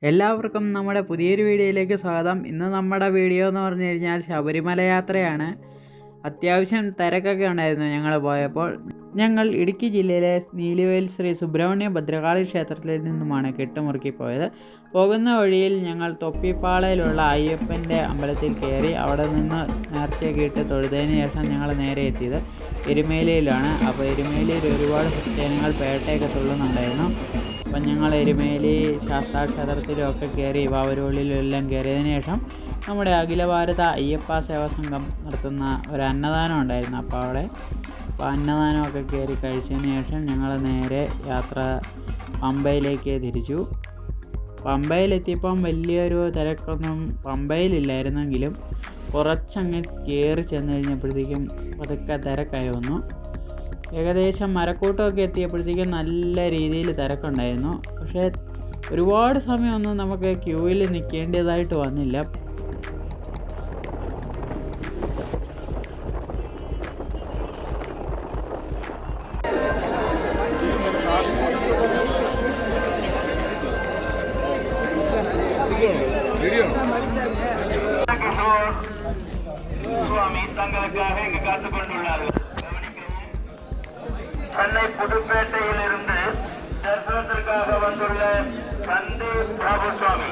എല്ലാവർക്കും നമ്മുടെ പുതിയൊരു വീഡിയോയിലേക്ക് സ്വാഗതം. ഇന്ന് നമ്മുടെ വീഡിയോ എന്ന് പറഞ്ഞു കഴിഞ്ഞാൽ ശബരിമല യാത്രയാണ്. അത്യാവശ്യം തിരക്കൊക്കെ ഉണ്ടായിരുന്നു ഞങ്ങൾ പോയപ്പോൾ. ഞങ്ങൾ ഇടുക്കി ജില്ലയിലെ നീലിവേൽ ശ്രീ സുബ്രഹ്മണ്യ ഭദ്രകാളി ക്ഷേത്രത്തിൽ നിന്നുമാണ് കെട്ടുമുറുക്കി പോയത്. പോകുന്ന വഴിയിൽ ഞങ്ങൾ തൊപ്പിപ്പാളയിലുള്ള അയ്യപ്പൻ്റെ അമ്പലത്തിൽ കയറി അവിടെ നിന്ന് നേർച്ചയൊക്കെ ഇട്ട് തൊഴുതതിന് ശേഷം ഞങ്ങൾ നേരെ എത്തിയത് എരുമേലിയിലാണ്. അപ്പോൾ എരുമേലിയിൽ ഒരുപാട് ഭക്തജനങ്ങൾ പേട്ടയൊക്കെ തുള്ളുന്നുണ്ടായിരുന്നു. അപ്പം ഞങ്ങൾ എരുമേലി ശാസ്താ ക്ഷേത്രത്തിലും ഒക്കെ കയറി വാവരുള്ളിലും എല്ലാം കയറിയതിന് ശേഷം നമ്മുടെ അഖില ഭാരത അയ്യപ്പ സേവാ സംഘം നടത്തുന്ന ഒരു അന്നദാനം ഉണ്ടായിരുന്നു. അപ്പോൾ അന്നദാനമൊക്കെ കയറി കഴിച്ചതിന് ശേഷം ഞങ്ങൾ നേരെ യാത്ര പമ്പയിലേക്ക് തിരിച്ചു. പമ്പയിലെത്തിയപ്പം വലിയൊരു തിരക്കൊന്നും പമ്പയിലില്ലായിരുന്നെങ്കിലും കുറച്ചങ്ങ് കയറി ചെന്ന് കഴിഞ്ഞപ്പോഴത്തേക്കും പതുക്കെ തിരക്കായി വന്നു. ഏകദേശം മരക്കൂട്ടമൊക്കെ എത്തിയപ്പോഴത്തേക്കും നല്ല രീതിയിൽ തിരക്കുണ്ടായിരുന്നു. പക്ഷേ ഒരുപാട് സമയമൊന്നും നമുക്ക് ക്യൂവിൽ നിൽക്കേണ്ടതായിട്ട് വന്നില്ല. சென்னை புதுப்பேட்டையிலிருந்து தரிசனத்திற்காக வந்துள்ள சந்தீப் பாபு சுவாமி,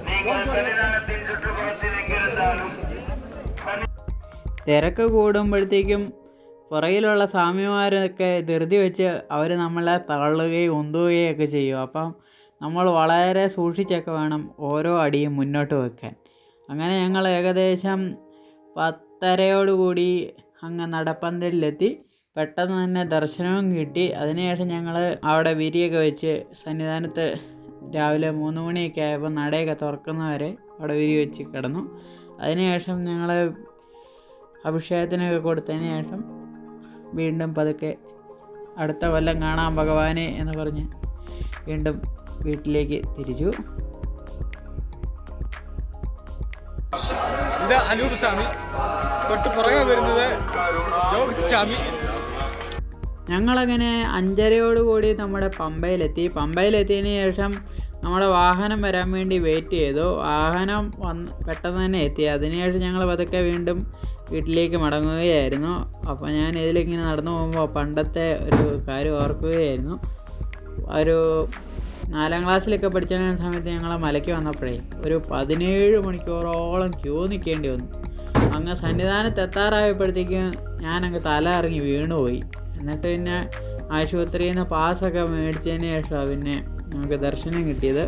நீங்கள் சன்னிധാനத்தின் ചുറ്റുപുറത്തിൽ എങ്കിരുന്നാലും തിരക്ക് കൂടുമ്പോഴത്തേക്കും പുറകിലുള്ള സ്വാമിമാരൊക്കെ ധൃതി വെച്ച് അവർ നമ്മളെ തള്ളുകയും ഉന്തുകയും ഒക്കെ ചെയ്യും. അപ്പം നമ്മൾ വളരെ സൂക്ഷിച്ചൊക്കെ വേണം ഓരോ അടിയും മുന്നോട്ട് വെക്കാൻ. അങ്ങനെ ഞങ്ങൾ ഏകദേശം 10:30 അങ്ങ് നടപ്പന്തലിലെത്തി. പെട്ടെന്ന് തന്നെ ദർശനവും കിട്ടി. അതിനുശേഷം ഞങ്ങൾ അവിടെ വിരിയൊക്കെ വെച്ച് സന്നിധാനത്ത് രാവിലെ 3 മണിയൊക്കെ ആയപ്പോൾ നടയൊക്കെ തുറക്കുന്നവരെ അവിടെ വിരി വെച്ച് കിടന്നു. അതിനുശേഷം ഞങ്ങൾ അഭിഷേകത്തിനൊക്കെ കൊടുത്തതിന് ശേഷം വീണ്ടും പതുക്കെ അടുത്ത കൊല്ലം കാണാം ഭഗവാനെ എന്ന് പറഞ്ഞ് വീണ്ടും വീട്ടിലേക്ക് തിരിച്ചു. ഇത് അനൂപ് സ്വാമി, തൊട്ട് പുറകെ വരുന്നത് സ്വാമി. ഞങ്ങളങ്ങനെ 5:30 നമ്മുടെ പമ്പയിലെത്തിയതിന് ശേഷം നമ്മുടെ വാഹനം വരാൻ വേണ്ടി വെയിറ്റ് ചെയ്തു. വാഹനം പെട്ടെന്ന് തന്നെ എത്തി. അതിനുശേഷം ഞങ്ങൾ പതുക്കെ വീണ്ടും വീട്ടിലേക്ക് മടങ്ങുകയായിരുന്നു. അപ്പോൾ ഞാൻ ഇതിലിങ്ങനെ നടന്നു പോകുമ്പോൾ പണ്ടത്തെ ഒരു കാര്യം ഓർക്കുകയായിരുന്നു. ഒരു 4ാം ക്ലാസ്സിലൊക്കെ പഠിച്ചിരുന്ന സമയത്ത് ഞങ്ങൾ മലയ്ക്ക് വന്നപ്പോഴേ ഒരു 17 മണിക്കൂറോളം ക്യൂ നിൽക്കേണ്ടി വന്നു. അങ്ങ് സന്നിധാനത്ത് എത്താറായപ്പോഴത്തേക്കും ഞാനങ്ങ് തല ഇറങ്ങി വീണുപോയി. എന്നിട്ട് പിന്നെ ആശുപത്രിയിൽ നിന്ന് പാസ്സൊക്കെ മേടിച്ചതിന് ശേഷമാണ് പിന്നെ നമുക്ക് ദർശനം കിട്ടിയത്.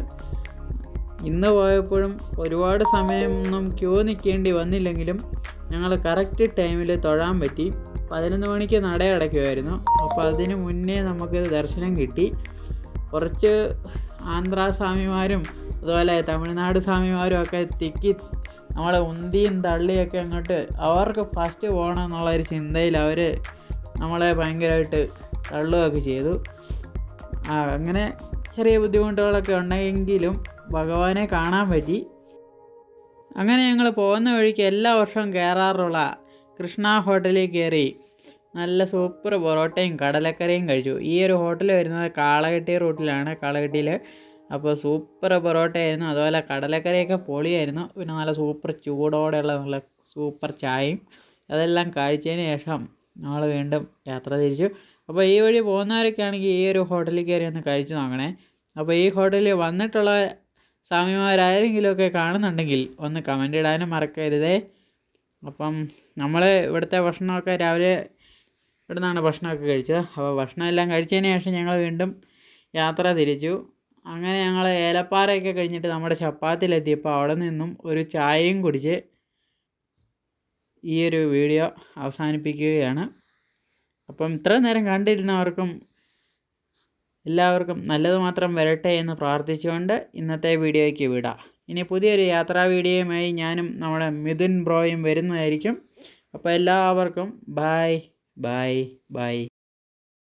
ഇന്ന് പോയപ്പോഴും ഒരുപാട് സമയമൊന്നും ക്യൂ നിൽക്കേണ്ടി വന്നില്ലെങ്കിലും ഞങ്ങൾ കറക്റ്റ് ടൈമിൽ തൊഴാൻ പറ്റി. 11 മണിക്ക് നട അടയ്ക്കുമായിരുന്നു. അപ്പോൾ അതിന് മുന്നേ നമുക്ക് ദർശനം കിട്ടി. കുറച്ച് ആന്ധ്രാ സ്വാമിമാരും അതുപോലെ തമിഴ്നാട് സ്വാമിമാരും ഒക്കെ തിക്കി നമ്മളെ ഉന്തിയും തള്ളിയൊക്കെ അങ്ങോട്ട് അവർക്ക് ഫസ്റ്റ് പോകണം എന്നുള്ളൊരു ചിന്തയിൽ അവർ നമ്മളെ ഭയങ്കരമായിട്ട് തള്ളുകയൊക്കെ ചെയ്തു. അങ്ങനെ ചെറിയ ബുദ്ധിമുട്ടുകളൊക്കെ ഉണ്ടെങ്കിലും ഭഗവാനെ കാണാൻ പറ്റി. അങ്ങനെ ഞങ്ങൾ പോകുന്ന വഴിക്ക് എല്ലാ വർഷവും കയറാറുള്ള കൃഷ്ണ ഹോട്ടലിൽ കയറി നല്ല സൂപ്പർ പൊറോട്ടയും കടലക്കറിയും കഴിച്ചു. ഈ ഒരു ഹോട്ടൽ വരുന്നത് കാളകെട്ടി റൂട്ടിലാണ്, കാളകെട്ടിയിൽ. അപ്പോൾ സൂപ്പർ പൊറോട്ടയായിരുന്നു, അതുപോലെ കടലക്കറിയൊക്കെ പൊളിയായിരുന്നു. പിന്നെ നല്ല സൂപ്പർ ചൂടോടെയുള്ള നല്ല സൂപ്പർ ചായയും അതെല്ലാം കഴിച്ചതിന് ശേഷം ഞങ്ങൾ വീണ്ടും യാത്ര തിരിച്ചു. അപ്പോൾ ഈ വഴി പോകുന്നവരൊക്കെ ആണെങ്കിൽ ഈ ഒരു ഹോട്ടലിൽ കയറി ഒന്ന് കഴിച്ചു നോക്കണേ. അപ്പോൾ ഈ ഹോട്ടലിൽ വന്നിട്ടുള്ള സ്വാമിമാരാരെങ്കിലുമൊക്കെ കാണുന്നുണ്ടെങ്കിൽ ഒന്ന് കമൻ്റ് ഇടാനും മറക്കരുതേ. അപ്പം നമ്മൾ ഇവിടുത്തെ ഭക്ഷണമൊക്കെ രാവിലെ ഇവിടെ നിന്നാണ് ഭക്ഷണമൊക്കെ കഴിച്ചത്. അപ്പോൾ ഭക്ഷണം എല്ലാം കഴിച്ചതിന് ശേഷം ഞങ്ങൾ വീണ്ടും യാത്ര തിരിച്ചു. അങ്ങനെ ഞങ്ങൾ ഏലപ്പാറയൊക്കെ കഴിഞ്ഞിട്ട് നമ്മുടെ ചപ്പാത്തിലെത്തിയപ്പോൾ അവിടെ നിന്നും ഒരു ചായയും കുടിച്ച് ഈ ഒരു വീഡിയോ അവസാനിപ്പിക്കുകയാണ്. അപ്പം ഇത്രയും നേരം കണ്ടിരുന്നവർക്കും എല്ലാവർക്കും നല്ലത് മാത്രം വരട്ടെ എന്ന് പ്രാർത്ഥിച്ചുകൊണ്ട് ഇന്നത്തെ വീഡിയോയ്ക്ക് വിടാം. ഇനി പുതിയൊരു യാത്രാ വീഡിയോയുമായി ഞാനും നമ്മുടെ മിഥുൻ ബ്രോയും വരുന്നതായിരിക്കും. അപ്പോൾ എല്ലാവർക്കും ബൈ ബൈ ബൈ.